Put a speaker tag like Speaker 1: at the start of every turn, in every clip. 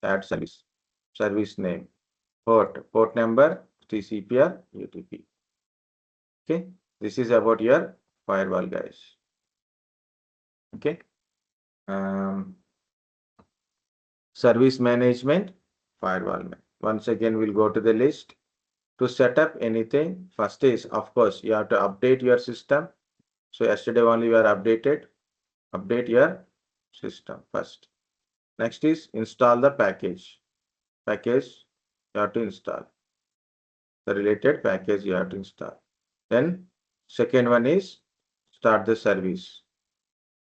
Speaker 1: add service name, port number, TCP or UTP. Okay, this is about your firewall, guys. Okay, service management, firewall. Once again, we'll go to the list. To set up anything, first is, of course, you have to update your system. So yesterday only we are update your system first. Next is install the package. Package you have to install. The related package you have to install. Then second one is start the service.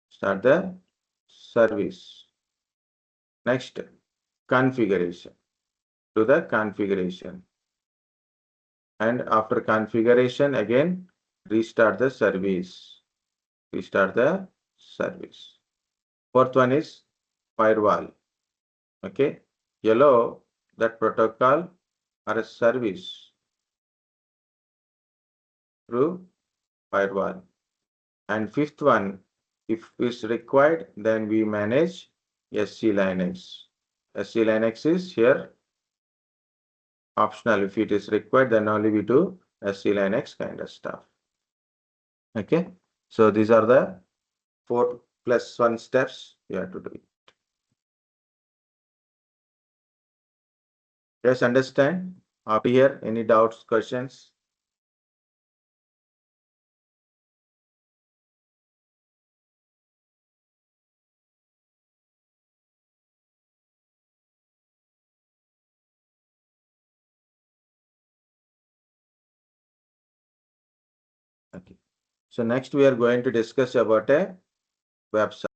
Speaker 1: Start the service. Next, configuration. Do the configuration. And after configuration, again, restart the service. Restart the service. Fourth one is firewall. Okay. Yellow, that protocol or a service through firewall. And fifth one, if is required, then we manage SELinux. SELinux is here optional. If it is required, then only we do SELinux kind of stuff. Okay. So these are the 4+1 steps you have to do it. Yes, understand? Up here, any doubts, questions? Okay. So next we are going to discuss about a website.